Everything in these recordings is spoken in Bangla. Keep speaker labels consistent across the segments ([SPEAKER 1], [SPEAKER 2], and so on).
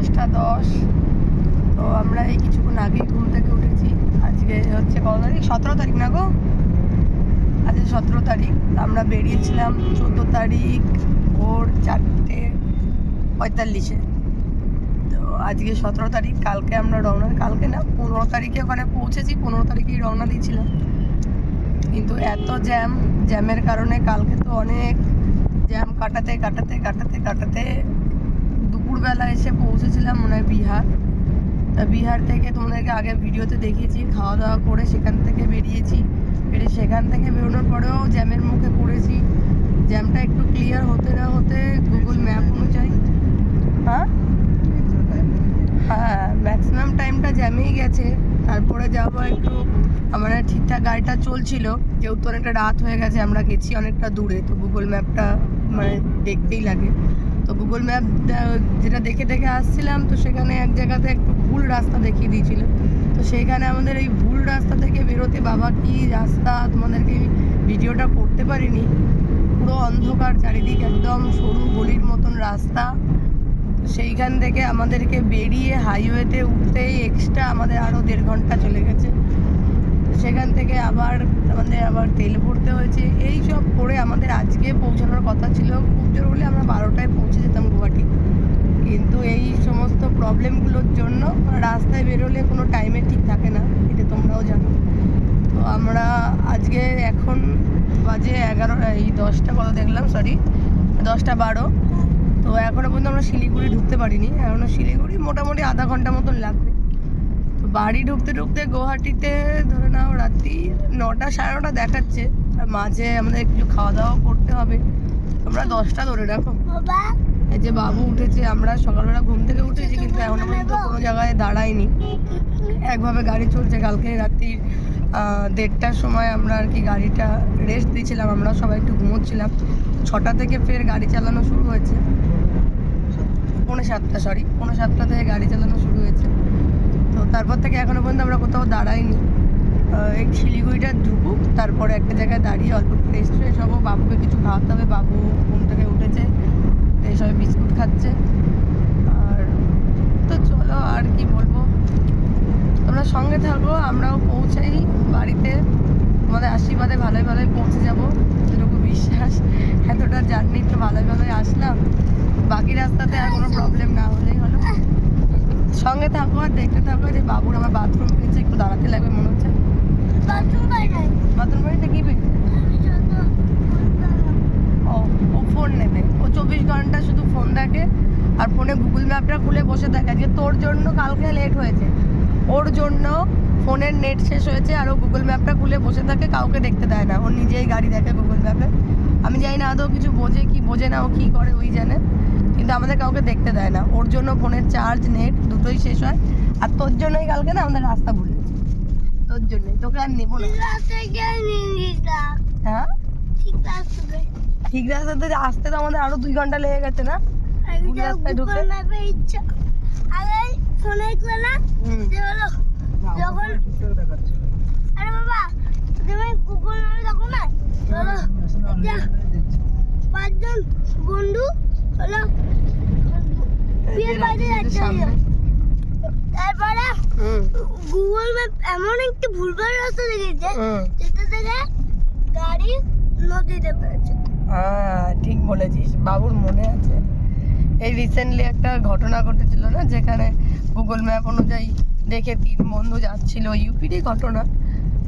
[SPEAKER 1] 10:10। তো আমরা এই কিছুক্ষণ আগেই ঘুম থেকে উঠেছি। আজকে হচ্ছে কত তারিখ? 17 তারিখ না গো? আজকে 17 তারিখ। আমরা বেরিয়েছিলাম 14 তারিখ ভোর 4:45-এ। তো আজকে 17 তারিখ, কালকে আমরা কালকে না 15 তারিখে ওখানে পৌঁছেছি। 15 তারিখেই রওনা দিয়েছিলাম, কিন্তু এত জ্যামের কারণে কালকে তো অনেক জ্যাম কাটাতে দুপুরবেলা এসে পৌঁছেছিলাম মনে হয় বিহার। তা বিহার থেকে তোমাদেরকে আগে ভিডিওতে দেখিয়েছি, খাওয়া দাওয়া করে সেখান থেকে বেরিয়েছি। সেখান থেকে বেরোনোর পরেও জ্যামের মুখে পড়েছি। জ্যামটা একটু ক্লিয়ার হতে না হতে গুগল ম্যাপ অনুযায়ী হ্যাঁ ম্যাক্সিমাম টাইমটা জ্যামেই গেছে। তারপরে যাবো একটু, আমার ঠিকঠাক গাড়িটা চলছিল, যেহেতু অনেকটা রাত হয়ে গেছে, আমরা গেছি অনেকটা দূরে, তো গুগল ম্যাপটা মানে দেখতেই লাগে। তো গুগল ম্যাপ যেটা দেখে দেখে আসছিলাম, তো সেখানে এক জায়গাতে একটু ভুল রাস্তা দেখিয়ে দিয়েছিল। তো সেইখানে আমাদের এই ভুল রাস্তা থেকে বেরোতে, বাবা কি রাস্তা, তোমাদেরকে ভিডিওটা করতে পারিনি। পুরো অন্ধকার চারিদিক, একদম সরু গলির মতন রাস্তা। সেইখান থেকে আমাদেরকে বেরিয়ে হাইওয়েতে উঠতেই এক্সট্রা আমাদের আরও 1.5 ঘন্টা চলে গেছে। সেখান থেকে আবার তেল ভরতে হয়েছে। এই সব করে আমাদের আজকে পৌঁছানোর কথা ছিল, খুব জোর হলে আমরা 12টায় পৌঁছে যেতাম গুয়াহাটি। কিন্তু এই সমস্ত প্রবলেমগুলোর জন্য রাস্তায় বেরোলে কোনো টাইমে ঠিক থাকে না, এটা তোমরাও জানো। তো আমরা আজকে এখন বাজে 10:12। তো এখনও পর্যন্ত আমরা শিলিগুড়ি ঢুকতে পারিনি। এখনও শিলিগুড়ি মোটামুটি আধা ঘন্টা মতন লাগবে। তো বাড়ি ঢুকতে গুয়াহাটিতে ধরে নাও রাত্রি 9টা 9:30 দেখাচ্ছে। আর মাঝে আমাদের কিছু খাওয়া দাওয়া করতে হবে। তোমরা 10টা ধরে রাখো। এই যে বাবু উঠেছে, আমরা সকালবেলা ঘুম থেকে উঠেছি, কিন্তু এখনো পর্যন্ত কোনো জায়গায় দাঁড়াইনি, একভাবে গাড়ি চলছে। কালকে রাত্রি 1:30টার সময় আমরা আর কি গাড়িটা রেস্ট দিয়েছিলাম, আমরা সবাই একটু ঘুমোচ্ছিলাম। 6টা থেকে ফের গাড়ি চালানো শুরু হয়েছে, 7:30 থেকে গাড়ি চালানো শুরু হয়েছে। তো তারপর থেকে এখনো পর্যন্ত আমরা কোথাও দাঁড়াইনি। এই শিলিগুড়িটা ঢুকুক, তারপরে একটা জায়গায় দাঁড়িয়ে অল্প ফ্রেশ হবো। বাবুকে কিছু খাওয়াতে হবে, বাবু ঘুম থেকে উঠেছে, সবাই বিস্কুট খাচ্ছে। আর তো চলো, আর কি বলবো, তোমরা সঙ্গে থাকো, আমরাও পৌঁছাই বাড়িতে। তোমাদের আশীর্বাদে ভালোই ভালোই পৌঁছে যাবো, এটুকু বিশ্বাস। এতটা জার্নি তো ভালোই ভালোই আসলাম, বাকি রাস্তাতে আর কোনো প্রবলেম না হলেই হলো। সঙ্গে থাকো আর দেখতে থাকো। যে বাবুর আমার বাথরুম পেয়েছে, একটু দাঁড়াতে লাগবে মনে হচ্ছে। বাথরুম বাড়িতে কি পেয়েছে? ও ফোন নেবে, ও 24 ঘন্টা শুধু ফোন দেখে, আর ফোনে গুগল ম্যাপটা খুলে বসে থাকে। আজকে তোর জন্য কালকে লেট হয়েছে, ওর জন্য ফোনের নেট শেষ হয়েছে, আর ও গুগল ম্যাপটা খুলে বসে থাকে, কাউকে দেখতে দেয় না। ও নিজেই গাড়ি দেখে গুগল ম্যাপে। আমি জানি না আদৌ কিছু বোঝে কি বোঝে না, ও কী করে ওই জানে, কিন্তু আমাদের কাউকে দেখতে দেয় না। ওর জন্য ফোনের চার্জ নেট দুটোই শেষ হয়। আর তোর জন্যই কালকে না আমাদের রাস্তা ভুলেছি, তোর জন্যই। তোকে আর নেবো না। হ্যাঁ ঠিক রাস্তাতে আসতে তো আমাদের আরো 2 ঘন্টা লেগে গেছে না রাস্তায় ঢুকতে।
[SPEAKER 2] বন্ধু তারপরে গুগল ম্যাপ এমন একটা ভুলভাল রাস্তা দেখেছে, যেটা থেকে গাড়ি নদীতে পড়েছে।
[SPEAKER 1] হ্যাঁ ঠিক বলেছিস, বাবুর মনে আছে। এই রিসেন্টলি একটা ঘটনা ঘটেছিল না, যেখানে গুগল ম্যাপ অনুযায়ী দেখে 3 বন্ধু যাচ্ছিল, ইউপিরই ঘটনা।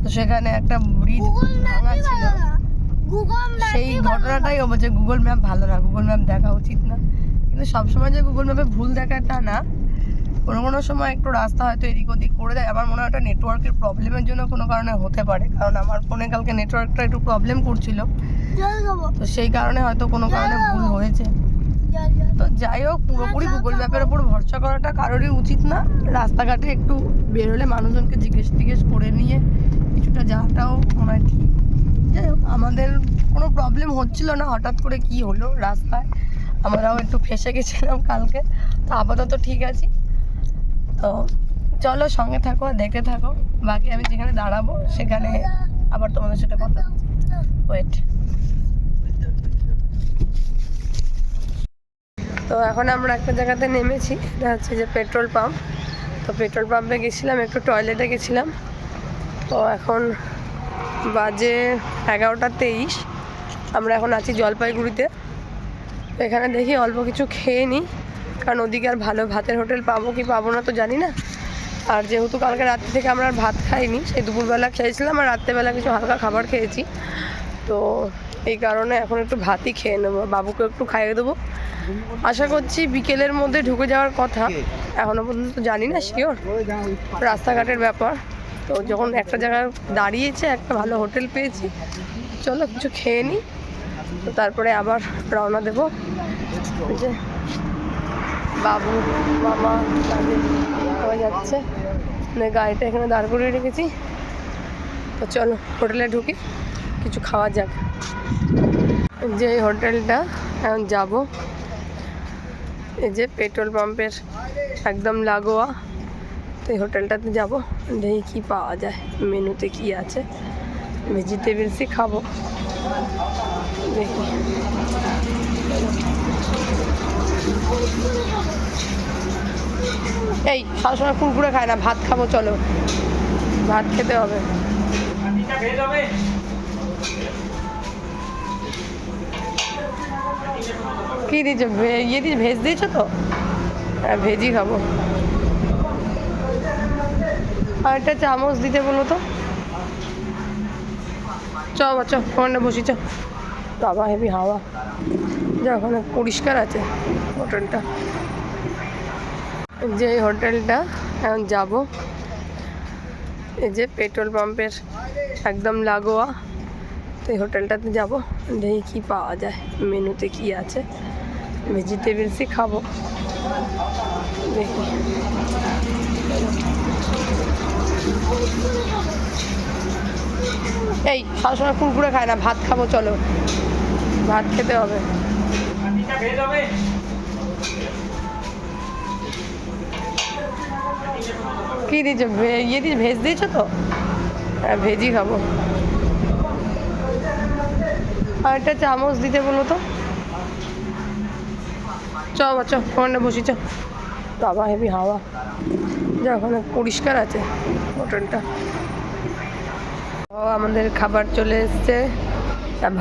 [SPEAKER 1] তো সেখানে একটা ব্রিজ ভাঙা ছিল, সেই ঘটনাটাই ও বলছে গুগল ম্যাপ ভালো না, গুগল ম্যাপ দেখা উচিত না। কিন্তু সবসময় যে গুগল ম্যাপে ভুল দেখাটা না, কোনো সময় একটু রাস্তা হয়তো এদিক ওদিক করে দেয়। আমার মনে হয় ওটা নেটওয়ার্কের প্রবলেমের জন্য কোনো কারণে হতে পারে, কারণ আমার ফোনে কালকে নেটওয়ার্কটা একটু প্রবলেম করছিল, তো সেই কারণে হয়তো কোনো কারণে ভুল হয়েছে। তো যাই হোক, পুরোপুরি গুগল ম্যাপের ওপর ভরসা করাটা কারোরই উচিত না। রাস্তাঘাটে একটু বেরোলে মানুষজনকে জিজ্ঞেস করে নিয়ে কিছুটা যাওয়াটাও মনে হয় ঠিক। যাই হোক, আমাদের কোনো প্রবলেম হচ্ছিল না। হঠাৎ করে কি হলো রাস্তায়, আমরাও একটু ফেঁসে গেছিলাম কালকে। তো আপাতত ঠিক আছি। তো চলো সঙ্গে থাকো, দেখতে থাকো। বাকি আমি যেখানে দাঁড়াবো সেখানে আবার তোমাদের সাথে কথা ওয়েট। তো এখন আমরা একটা জায়গাতে নেমেছি, এটা হচ্ছে যে পেট্রোল পাম্প। তো পেট্রোল পাম্পে গেছিলাম, একটু টয়লেটে গেছিলাম। তো এখন বাজে 11:23। আমরা এখন আছি জলপাইগুড়িতে। এখানে দেখি অল্প কিছু খেয়ে নিই, কারণ ওদিকে আর ভালো ভাতের হোটেল পাবো কি পাবো না তো জানি না। আর যেহেতু কালকে রাত্রি থেকে আমরা আর ভাত খাইনি, সেই দুপুরবেলা খেয়েছিলাম আর রাত্রেবেলা কিছু হালকা খাবার খেয়েছি, তো এই কারণে এখন একটু ভাতই খেয়ে নেবো, বাবুকে একটু খাইয়ে দেবো। আশা করছি বিকেলের মধ্যে ঢুকে যাওয়ার কথা, এখনও পর্যন্ত জানি না শিওর, রাস্তাঘাটের ব্যাপার। তো যখন একটা জায়গায় দাঁড়িয়েছে, একটা ভালো হোটেল পেয়েছি, চলো কিছু খেয়ে নিই, তো তারপরে আবার রওনা দেবো। ওই যে বাবু, মামা, দাদি সবাই যাচ্ছে, গাড়িটা এখানে দাঁড় করিয়ে রেখেছি। তো চলো হোটেলে ঢুকি, কিছু খাওয়া যাক। যে হোটেলটা এখন যাব, এই যে পেট্রোল পাম্পের একদম লাগোয়া, তো এই হোটেলটাতে যাব, দেখি কী পাওয়া যায়, মেনুতে কি আছে। ভেজিটেবলসই খাবো, দেখি। এই সবসময় কুরকুরে খায় না, ভাত খাবো, চলো ভাত খেতে হবে। কি দিয়েছো, ইয়ে দিয়েছো, ভেজ দিয়েছো তো? হ্যাঁ ভেজই খাবো। আর একটা চামচ দিতে বলো তো। চ বাচ্চা ওখানে বসি, চ। বাবা হেভি হাওয়া, যা ওখানে পরিষ্কার আছে হোটেলটা। যে হোটেলটা এখন যাব, এই যে পেট্রোল পাম্পের একদম লাগোয়া, তো এই হোটেলটাতে যাব, দেখি কী পাওয়া যায়, মেনুতে কি আছে। ভেজিটেবলসই খাবো, দেখি। এই সবসময় কুরকুরে খায় না, ভাত খাবো, চলো ভাত খেতে হবে। কি দিয়েছো, ইয়ে দিয়েছো, ভেজ দিয়েছো তো? হ্যাঁ ভেজই খাবো। আর একটা চামচ দিতে বলো তো। চ বাচ্চা ওখানে বসি, চ। বাবা হেভি হাওয়া, যা ওখানে পরিষ্কার আছে হোটেলটা। ও আমাদের খাবার চলে এসছে,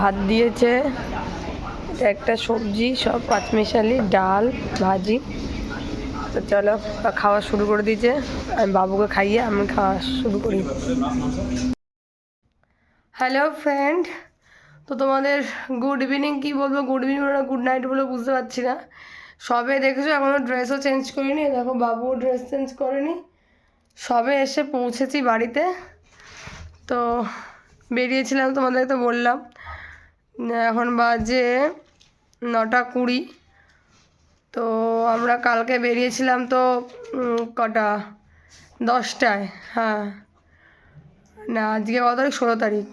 [SPEAKER 1] ভাত দিয়েছে, এটা একটা সবজি, সব পাঁচমিশালি, ডাল, ভাজি। তো চলো খাওয়া শুরু করে দিয়েছে, আমি বাবুকে খাইয়ে আমি খাওয়া শুরু করি। হ্যালো ফ্রেন্ড, তো তোমাদের গুড ইভিনিং কি বলবো, গুড ইভিনিং না গুড নাইট বলে বুঝতে পারছি না। সবে দেখেছো, এখনও ড্রেসও চেঞ্জ করিনি, দেখো বাবুও ড্রেস চেঞ্জ করেনি, সবে এসে পৌঁছেছি বাড়িতে। তো বেরিয়েছিলাম, তোমাদের তো বললাম, এখন বাজে 9:20। তো আমরা কালকে বেরিয়েছিলাম তো কটা, 10টায়, হ্যাঁ না আজকে কত তারিখ, 16 তারিখ,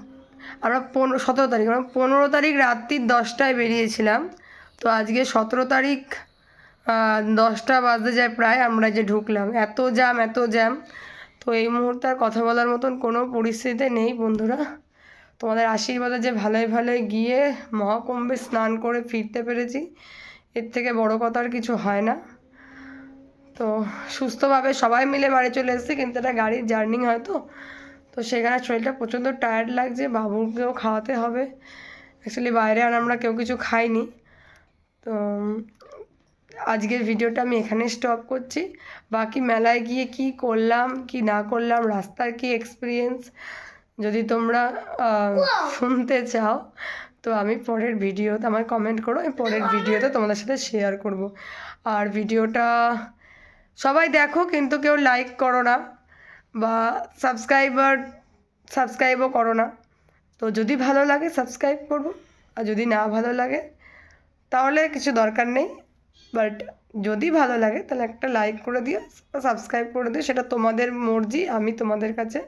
[SPEAKER 1] আমরা 17 তারিখ, আমরা 15 তারিখ রাত্রি 10টায় বেরিয়েছিলাম। তো আজকে 17 তারিখ 10টা বাজতে যায় প্রায়, আমরা যে ঢুকলাম, এত জ্যাম এত জ্যাম। তো এই মুহূর্তে আর কথা বলার মতন কোনো পরিস্থিতিতে নেই বন্ধুরা। তোমাদের আশীর্বাদে যে ভালোই ভালোই গিয়ে মহাকুম্ভে স্নান করে ফিরতে পেরেছি, এর থেকে বড় কথা আর কিছু হয় না। তো সুস্থভাবে সবাই মিলে বাড়ি চলে এসেছি, কিন্তু এটা গাড়ির জার্নি হয়তো, তো সেখানে শরীরটা প্রচণ্ড টায়ার্ড লাগছে, বাবুকেও খাওয়াতে হবে। অ্যাকচুয়ালি বাইরে আর আমরা কেউ কিছু খাইনি। তো আজকের ভিডিওটা আমি এখানে স্টপ করছি। বাকি মেলায় গিয়ে কি করলাম কি না করলাম, রাস্তার কি এক্সপিরিয়েন্স, যদি তোমরা শুনতে চাও তো আমি পরের ভিডিওতে আমায় কমেন্ট করো, আমি পরের ভিডিওতে তোমাদের সাথে শেয়ার করব। আর ভিডিওটা সবাই দেখো, কিন্তু কেউ লাইক করো না বা সাবস্ক্রাইবও করো না। তো যদি ভালো লাগে সাবস্ক্রাইব করবো, আর যদি না ভালো লাগে তাহলে কিছু দরকার নেই, বাট যদি ভালো লাগে তাহলে একটা লাইক করে দিও, সাবস্ক্রাইব করে দিও, সেটা তোমাদের মর্জি। আমি তোমাদের কাছে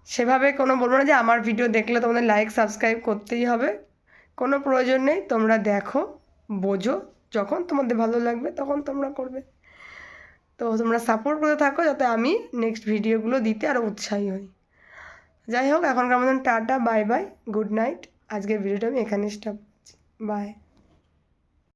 [SPEAKER 1] সেভাবে কোনো বলবো না যে আমার ভিডিও দেখলে তোমাদের লাইক সাবস্ক্রাইব করতেই হবে, কোনো প্রয়োজন নেই। তোমরা দেখো, বোঝো, যখন তোমাদের ভালো লাগবে তখন তোমরা করবে। তো তোমরা সাপোর্ট করতে থাকো, যাতে আমি নেক্সট ভিডিওগুলো দিতে আরও উৎসাহী হই। যাই হোক, এখনকার মতন tata, bye bye, good night. আজকের ভিডিওটা আমি এখানে স্টপ করছি, বাই।